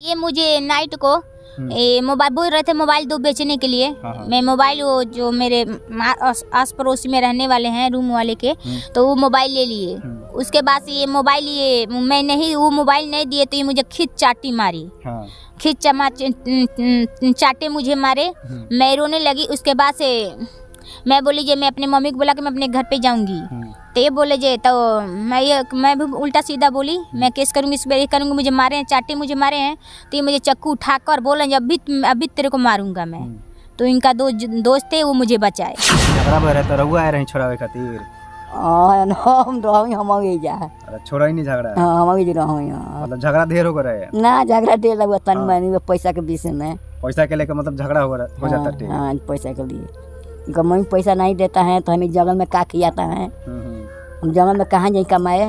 ये मुझे नाइट को मोबाइल बोल रहे थे मोबाइल दो बेचने के लिए। मैं मोबाइल वो जो मेरे आस पड़ोसी में रहने वाले हैं रूम वाले के, तो वो मोबाइल ले लिए। उसके बाद से ये मोबाइल मैं नहीं, वो मोबाइल नहीं दिए तो ये मुझे खींच चाटी मारी। खींच चाटे मुझे मारे, मैं रोने लगी। उसके बाद से मैं बोली जे मैं अपने मम्मी को बोला कि मैं अपने घर पे जाऊंगी, तो ये बोले जे तो मैं भी उल्टा सीधा बोली मैं केस करूंगी, इस बार करूंगी, मुझे मारे हैं, चाटे मुझे मारे हैं। तो ये मुझे चक्कू उठाकर बोले अभी तेरे को मारूंगा मैं। तो इनका दोस्त थे, वो मुझे बचाए। झगड़ा भर है तो रहुआ आए रही छोड़ावे खातिर। हम रही जा छोड़ा ही नहीं झगड़ा। हम मतलब झगड़ा ढेर हो रहा है ना, झगड़ा ढेर लगा तन में पैसा के विषय में। पैसा के लेकर मतलब झगड़ा हो जाता है। हाँ, पैसा के लिए मम्मी पैसा नहीं देता है तो हमें जंगल में का खिलाता है। हम जंगल में कहाँ जाए कमाए,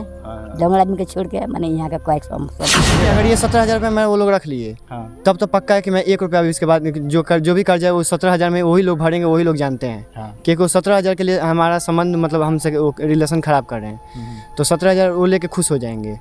जंगल आदमी के छोड़ के। मैंने यहाँ का कोई अगर ये 17,000 रुपये मैं वो लोग रख लिए, तब तो पक्का है कि मैं 1 रुपया भी इसके बाद जो भी कर्जा है वो 17,000 में वही लोग भरेंगे, वही लोग जानते हैं। क्योंकि 17,000 के लिए हमारा संबंध मतलब हमसे रिलेशन ख़राब कर रहे हैं, तो 17,000 वो लेके खुश हो जाएंगे।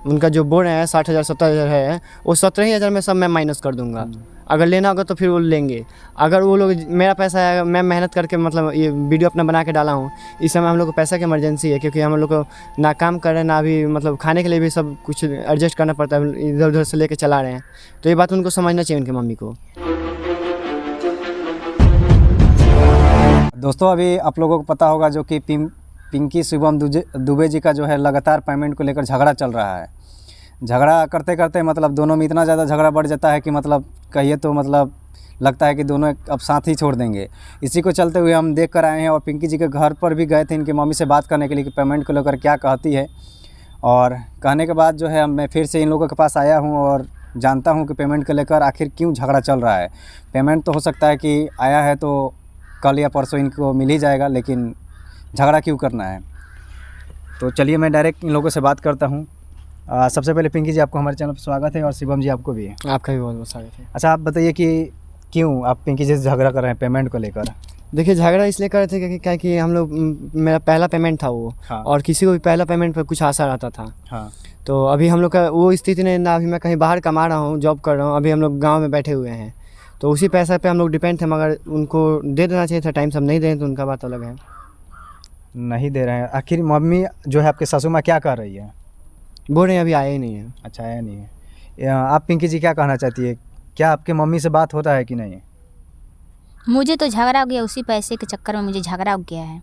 उनका जो बोल रहे हैं 60,000 70,000 है, वो 17,000 में सब मैं माइनस कर दूंगा। अगर लेना होगा तो फिर वो लेंगे। अगर वो लोग मेरा पैसा है, मैं मेहनत करके मतलब ये वीडियो अपना बना के डाला हूँ, इस समय हम लोग को पैसा की इमरजेंसी है, क्योंकि हम लोग को ना काम कर रहे हैं ना अभी मतलब खाने के लिए भी सब कुछ एडजस्ट करना पड़ता है, इधर उधर से लेके चला रहे हैं। तो ये बात उनको समझना चाहिए, उनकी मम्मी को। दोस्तों अभी आप लोगों को पता होगा जो कि पिंकी शुभम दुबे जी का जो है लगातार पेमेंट को लेकर झगड़ा चल रहा है। झगड़ा करते करते मतलब दोनों में इतना ज़्यादा झगड़ा बढ़ जाता है कि मतलब कहिए तो मतलब लगता है कि दोनों अब साथ ही छोड़ देंगे। इसी को चलते हुए हम देख कर आए हैं और पिंकी जी के घर पर भी गए थे इनकी मम्मी से बात करने के लिए कि पेमेंट को लेकर क्या कहती है। और कहने के बाद जो है मैं फिर से इन लोगों के पास आया हूँ और जानता हूँ कि पेमेंट को लेकर आखिर क्यों झगड़ा चल रहा है। पेमेंट तो हो सकता है कि आया है तो कल या परसों इनको मिल ही जाएगा, लेकिन झगड़ा क्यों करना है। तो चलिए मैं डायरेक्ट इन लोगों से बात करता हूँ। सबसे पहले पिंकी जी आपको हमारे चैनल पर स्वागत है और शिवम जी आपको भी। आपका भी बहुत बहुत स्वागत है। अच्छा आप बताइए कि क्यों आप पिंकी जी से झगड़ा कर रहे हैं पेमेंट को लेकर। देखिए झगड़ा इसलिए कर रहे थे क्या कि हम लोग मेरा पहला पेमेंट था वो। और किसी को भी पहला पेमेंट पर कुछ आशा रहता था। तो अभी हम लोग का वो स्थिति नहीं ना, अभी मैं कहीं बाहर कमा रहा हूँ, जॉब कर रहा हूँ, अभी हम लोग गाँव में बैठे हुए हैं, तो उसी पैसा पे हम लोग डिपेंड थे। मगर उनको दे देना चाहिए था टाइम, सब नहीं दे तो उनका बात अलग है। नहीं दे रहे हैं। आखिर मम्मी जो है आपके सासू माँ क्या कर रही है? बोल रहे हैं अभी आया ही नहीं है। अच्छा आया नहीं है। आप पिंकी जी क्या कहना चाहती है, क्या आपके मम्मी से बात होता है कि नहीं? मुझे तो झगड़ा हो गया, उसी पैसे के चक्कर में मुझे झगड़ा हो गया है।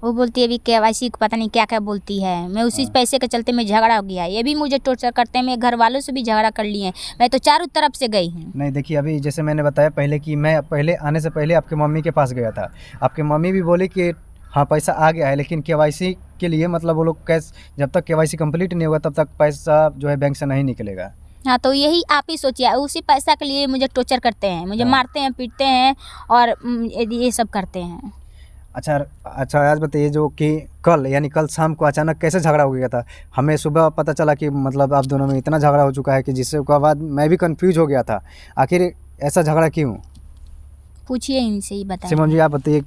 वो बोलती है अभी KYC पता नहीं क्या क्या बोलती है, मैं उसी पैसे के चलते मैं झगड़ा हो गया है। ये भी मुझे टॉर्चर करते हैं, मैं घर वालों से भी झगड़ा कर लिए हैं, मैं तो चारों तरफ से गई हूँ। नहीं देखिए अभी जैसे मैंने बताया पहले कि मैं पहले आने से पहले आपके मम्मी के पास गया था। आपके मम्मी भी बोली कि हाँ पैसा आ गया है, लेकिन KYC के लिए मतलब वो लोग कैश जब तक KYC कंप्लीट नहीं होगा तब तक पैसा जो है बैंक से नहीं निकलेगा। हाँ तो यही आप ही सोचिए, उसी पैसा के लिए मुझे टॉर्चर करते हैं, मुझे मारते हैं, पीटते हैं और ये सब करते हैं। अच्छा आज बताइए जो कि कल यानी कल शाम को अचानक कैसे झगड़ा हो गया था? हमें सुबह पता चला कि मतलब आप दोनों में इतना झगड़ा हो चुका है कि जिसके बाद मैं भी कंफ्यूज हो गया था। आखिर ऐसा झगड़ा क्यों? पूछिए इनसे ही बताइए। सिमन जी आप बताइए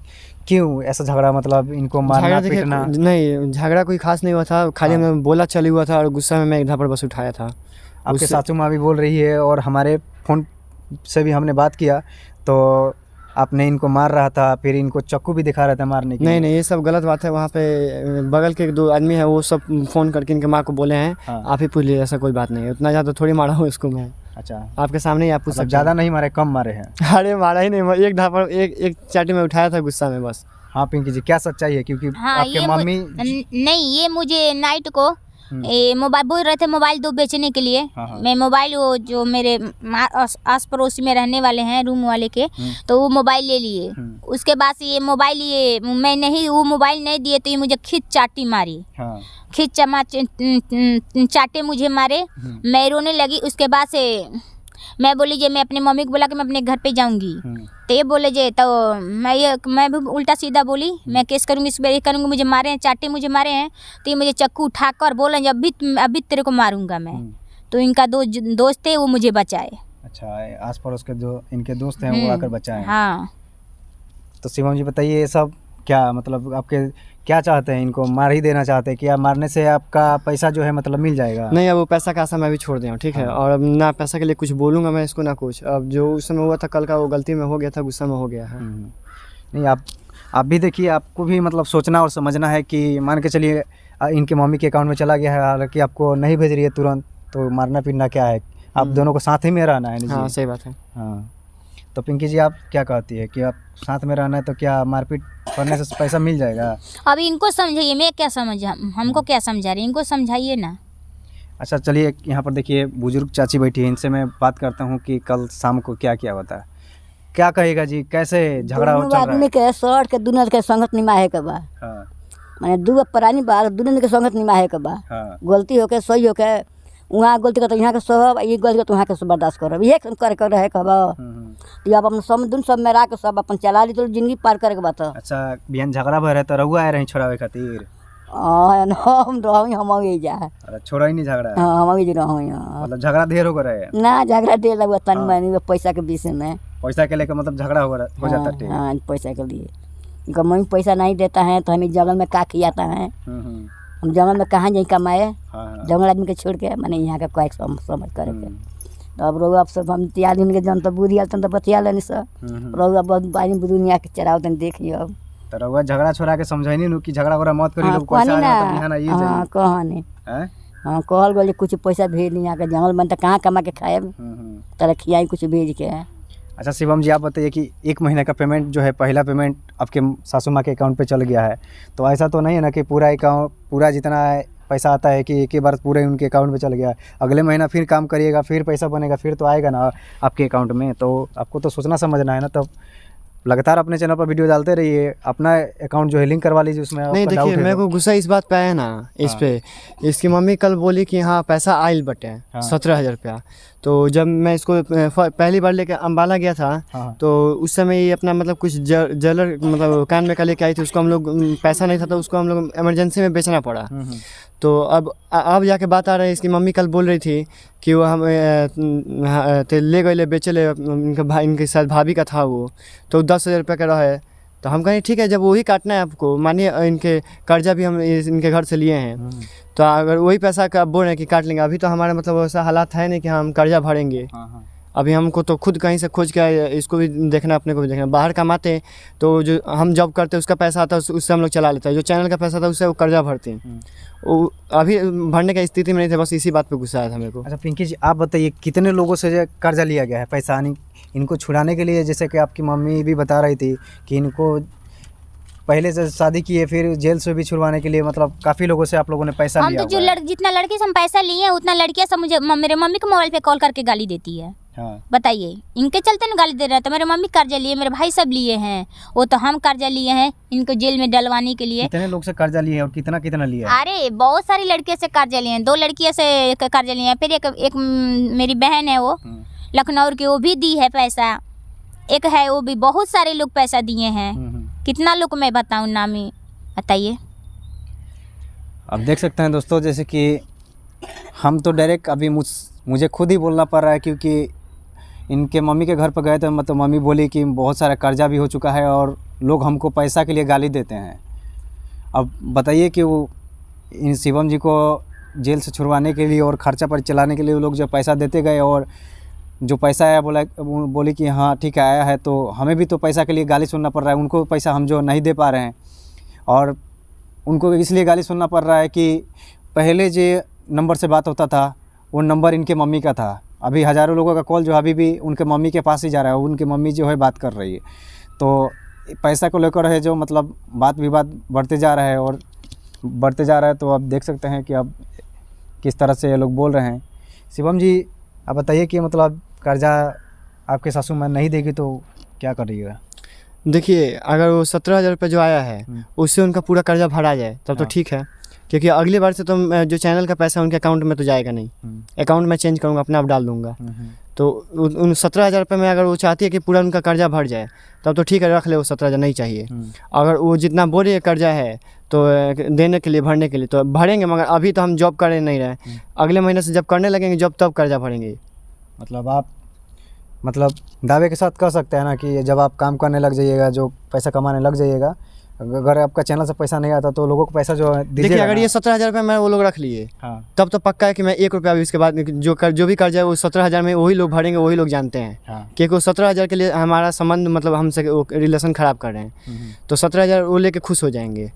क्यों ऐसा झगड़ा, मतलब इनको मारना पीटना? नहीं झगड़ा कोई खास नहीं हुआ था, खाली हमें बोला चली हुआ था और गुस्सा में मैं इधर पर बस उठाया था। आपके सासू माँ भी बोल रही है और हमारे फ़ोन से भी हमने बात किया तो आपने इनको मार रहा था, फिर इनको चाकू भी दिखा रहा था मारने की। नहीं ये सब गलत बात है। वहाँ पे बगल के 2 आदमी है, वो सब फ़ोन करके इनके माँ को बोले हैं। आप ही पूछ लीजिए, ऐसा कोई बात नहीं है, उतना ज़्यादा थोड़ी मारा हूँ इसको मैं। अच्छा आपके सामने ही आप पूछ सकते हैं। ज़्यादा नहीं मारे, कम मारे हैं? अरे मारा ही नहीं, एक ढापड़ एक चाटी में उठाया था गुस्सा में बस। हाँ पिंकी जी क्या सच्चाई है? क्योंकि आपके मम्मी नहीं, ये मुझे नाइट को मोबाइल बोल रहे थे मोबाइल दो बेचने के लिए। मैं मोबाइल वो जो मेरे आस पड़ोसी में रहने वाले हैं रूम वाले के, तो वो मोबाइल ले लिए। उसके बाद से ये मोबाइल मैं नहीं, वो मोबाइल नहीं दिए तो ये मुझे खींच चाटी मारी। खींच चाटे मुझे मारे, मैं रोने लगी। उसके बाद से मैं बोली जे मैं अपने मम्मी को बोला कि मैं अपने घर पे जाऊंगी, तो ये बोले जे तो मैं भी उल्टा सीधा बोली मैं केस करूंगी, इस बार करूंगी, मुझे मारे हैं, चाटे मुझे मारे हैं। तो ये मुझे चक्कू उठाकर बोले अभी तेरे को मारूंगा मैं। तो इनका दोस्त थे, वो मुझे बचाए। अच्छा आस पड़ोस के जो इनके दोस्त हैं वो आकर बचाए? हाँ। तो शिवम जी बताइए ये सब क्या मतलब आपके क्या चाहते हैं, इनको मार ही देना चाहते हैं कि आप मारने से आपका पैसा जो है मतलब मिल जाएगा? नहीं, अब वो पैसा का आशा मैं भी छोड़ दिया हूँ, ठीक है। और अब ना पैसा के लिए कुछ बोलूँगा मैं इसको ना कुछ। अब जो उस समय हुआ था कल का, वो गलती में हो गया था, गुस्सा में हो गया है। नहीं, आप भी देखिए, आपको भी मतलब सोचना और समझना है कि मान के चलिए इनके मम्मी के अकाउंट में चला गया है, हालांकि आपको नहीं भेज रही है तुरंत, तो मारना पीटना क्या है, आप दोनों को साथ ही में रहना है। हाँ, सही बात है। हाँ, तो पिंकी जी आप क्या कहती है कि आप साथ में रहना है तो क्या मारपीट करने से पैसा मिल जाएगा? अभी इनको समझाइए, मैं क्या समझा, हमको क्या समझा रही, इनको समझाइए ना। अच्छा चलिए, यहाँ पर देखिए बुजुर्ग चाची बैठी है, इनसे मैं बात करता हूँ कि कल शाम को क्या क्या होता है। क्या कहेगा जी, कैसे झगड़ा हो चल रहा है? आदमी के सर के दुनिया के संगत निमाहे के बा, हाँ, माने दू प्राणी बा, दुनिया के संगत निमाहे के बा। हाँ, गलती होके सही होके वहाँ गलती करते यहाँ के सब, ये गलती करते वहाँ के सब बर्दाश्त करब, ये कर कर रहे कब। तो अब अपन सब दुन सब में रह के सब अपन चला ली तो जिंदगी पार करे के बात। अच्छा, बिहान झगड़ा भर है तो रहुआ आए रही छोड़ावे खातिर? हम रही हम जा, अरे छोड़ा ही नहीं झगड़ा? हाँ, हम रही मतलब झगड़ा ढेर हो रहे हैं ना, झगड़ा दे लगा तन मनी पैसा के विषय में, पैसा के लेकर मतलब झगड़ा हो जाता है। हाँ, पैसा के लिए इनका मम्मी पैसा नहीं देता है तो हमें जंगल में का खियाता है। हम जंगल में कहाँ जाए कमाए, जंगल आदमी के छोड़ के मैंने यहाँ का कोई समझ करे के। तो अब रोग अब सब हम त्यार दिन के जन तो बुरी हालत तो बतिया लेनी सब रोग अब बानी दुनिया के चराव तन देखिए। अब तो रहुआ झगड़ा छोड़ा के समझाइनी नु कि झगड़ा वगड़ा मत करी, लोग कहनी ना, हाँ कहनी, हैं? हाँ, कहल गए कुछ पैसा भेज नहीं, यहाँ के जंगल में तो कहाँ कमा के खाए, तरह खियाई कुछ भेज के। अच्छा शिवम जी, आप बताइए कि 1 महीने का पेमेंट जो है, पहला पेमेंट आपके सासू माँ के अकाउंट पे चल गया है, तो ऐसा तो नहीं है ना कि पूरा अकाउंट, पूरा जितना पैसा आता है कि एक ही बार पूरे उनके अकाउंट में चल गया? अगले महीना फिर काम करिएगा, फिर पैसा बनेगा, फिर तो आएगा ना आपके अकाउंट में। तो आपको तो सोचना समझना है ना। तो लगातार अपने चैनल पर वीडियो डालते रहिए, अपना अकाउंट जो है लिंक करवा लीजिए उसमें। नहीं देखिए, मेरे को गुस्सा इस बात पे आया ना, इस पे इसकी मम्मी कल बोली कि हाँ पैसा आयल बटे 17,000 रुपया। तो जब मैं इसको पहली बार लेके अम्बाला गया था, तो उस समय ये अपना मतलब कुछ ज्वेलर मतलब कान में का लेके आई थी, उसको हम लोग पैसा नहीं था तो उसको हम लोग इमरजेंसी में बेचना पड़ा। तो अब जाके बात आ रही है, इसकी मम्मी कल बोल रही थी कि वो हम ले गए बेचे ले, इनके साथ भाभी का था वो, तो 10,000 रुपये का रहा है। तो हम कहें ठीक है, जब वही काटना है आपको, मानिए इनके कर्जा भी हम इनके घर से लिए हैं, तो अगर वही पैसा का बोल रहे हैं कि काट लेंगे, अभी तो हमारे मतलब वैसा हालात है नहीं कि हम कर्जा भरेंगे। अभी हमको तो खुद कहीं से खोज के इसको भी देखना, अपने को भी देखना। बाहर कमाते तो जो हम जॉब करते उसका पैसा आता है उससे हम लोग चला लेते हैं, जो चैनल का पैसा था उससे वो कर्जा भरते हैं। वो अभी भरने की स्थिति में नहीं थे, बस इसी बात पे गुस्सा आया था मेरे को। अच्छा पिंकी जी, आप बताइए कितने लोगों से कर्जा लिया गया है पैसा इनको छुड़ाने के लिए? जैसे कि आपकी मम्मी भी बता रही थी कि इनको पहले से शादी किए, फिर जेल से भी छुड़वाने के लिए मतलब काफ़ी लोगों से आप लोगों ने पैसा लिया। हम तो जो जितना लड़के से हम पैसा लिए हैं उतना लड़कियां सब मुझे मेरे मम्मी के मोबाइल पे कॉल करके गाली देती है। बताइए, इनके चलते ना गाली दे रहा था। मेरे मम्मी कर्जा लिए, मेरे भाई सब लिए हैं, वो तो हम कर्जा लिए हैं इनको जेल में डलवाने के लिए। कितने लोग से कर्जा लिए और कितना कितना लिया? अरे बहुत सारी लड़कियों से कर्जा लिए हैं, 2 लड़कियों से कर्जा लिए हैं, फिर एक मेरी बहन है वो लखनऊ की, वो भी दी है पैसा, एक है वो भी, बहुत सारे लोग पैसा दिए हैं। कितना लोग मैं बताऊं नाम ही, बताइए। अब देख सकते हैं दोस्तों, जैसे कि हम तो डायरेक्ट अभी मुझे खुद ही बोलना पड़ रहा है, क्योंकि इनके मम्मी के घर पर गए थे, मतलब मम्मी बोली कि बहुत सारा कर्जा भी हो चुका है और लोग हमको पैसा के लिए गाली देते हैं। अब बताइए कि वो इन शिवम जी को जेल से छुड़वाने के लिए और खर्चा पर चलाने के लिए वो लोग जो पैसा देते गए, और जो पैसा आया बोली कि हाँ ठीक है आया है, तो हमें भी तो पैसा के लिए गाली सुनना पड़ रहा है। उनको पैसा हम जो नहीं दे पा रहे हैं, और उनको इसलिए गाली सुनना पड़ रहा है कि पहले जो नंबर से बात होता था वो नंबर इनके मम्मी का था। अभी हज़ारों लोगों का कॉल जो अभी भी उनके मम्मी के पास ही जा रहा है, उनकी मम्मी जो है बात कर रही है। तो पैसा को लेकर है जो मतलब बात विवाद बढ़ते जा रहा है और बढ़ते जा रहा है। तो आप देख सकते हैं कि अब किस तरह से ये लोग बोल रहे हैं। शिवम जी आप बताइए कि मतलब कर्जा आपके सासू माँ नहीं देगी तो क्या करिएगा? देखिए, अगर वो 17,000 रुपये जो आया है उससे उनका पूरा कर्जा भरा जाए तब तो ठीक है, क्योंकि अगली बार से तो जो चैनल का पैसा उनके अकाउंट में तो जाएगा नहीं। अकाउंट में चेंज करूँगा, अपना आप डाल दूँगा। तो उन 17,000 रुपये में अगर वो चाहती है कि पूरा उनका कर्जा भर जाए तब तो ठीक है, रख ले, वो 17,000 नहीं चाहिए। अगर वो जितना बोले कर्जा है तो देने के लिए, भरने के लिए तो भरेंगे, मगर अभी तो हम जॉब कर नहीं रहे। अगले महीने से जब करने लगेंगे जॉब तब कर्जा भरेंगे। मतलब आप दावे के साथ कह सकते हैं ना कि जब आप काम करने लग जाइएगा, जो पैसा कमाने लग जाइएगा, अगर आपका चैनल से पैसा नहीं आता तो लोगों को पैसा जो देखिए दीजिएगा अगर ना? ये 17,000 रुपये मैं वो लोग रख लिए हाँ तब तो पक्का है कि मैं 1 रुपया भी इसके बाद जो भी कर्जा है वो 17,000 में वही लोग भरेंगे, वही लोग जानते हैं। हाँ क्योंकि वो 17,000 के लिए हमारा संबंध मतलब हमसे वो रिलेशन ख़राब कर रहे हैं। तो 17,000 वो लेके खुश हो जाएंगे।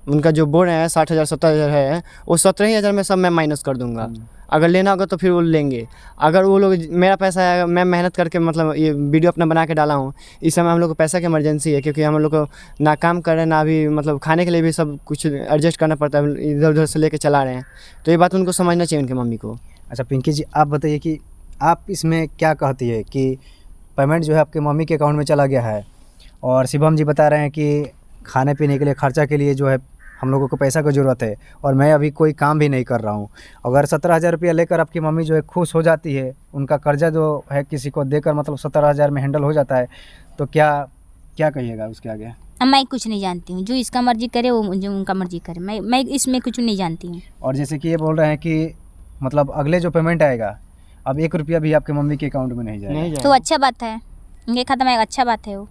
उनका जो बोल रहे हैं 60,000 70,000 है, वो 17,000 में सब मैं माइनस कर दूंगा। अगर लेना होगा तो फिर वो लेंगे। अगर वो लोग मेरा पैसा है, मैं मेहनत करके मतलब ये वीडियो अपना बना के डाला हूँ, इस समय हम लोग को पैसा की इमरजेंसी है, क्योंकि हम लोग को ना काम कर रहे हैं ना अभी मतलब खाने के लिए भी सब कुछ एडजस्ट करना पड़ता है, इधर उधर से लेके चला रहे हैं। तो ये बात उनको समझना चाहिए उनकी मम्मी को। अच्छा पिंकी जी, आप बताइए कि आप इसमें क्या कहती है कि पेमेंट जो है आपके मम्मी के अकाउंट में चला गया है और शिवम जी बता रहे हैं कि खाने पीने के लिए खर्चा के लिए जो है हम लोगों को पैसा की ज़रूरत है और मैं अभी कोई काम भी नहीं कर रहा हूँ। अगर 17,000 रुपया लेकर आपकी मम्मी जो है खुश हो जाती है, उनका कर्जा जो है किसी को देकर मतलब 17,000 में हैंडल हो जाता है, तो क्या क्या कहिएगा उसके आगे? मैं कुछ नहीं जानती हूँ, जो इसका मर्जी करे वो मुझे उनका मर्जी करे, मैं इसमें कुछ नहीं जानती हूँ। और जैसे कि ये बोल रहे हैं कि मतलब अगले जो पेमेंट आएगा अब 1 रुपया भी आपके मम्मी के अकाउंट में नहीं जाएगा। तो अच्छा बात है, ये खत्म है, अच्छा बात है वो।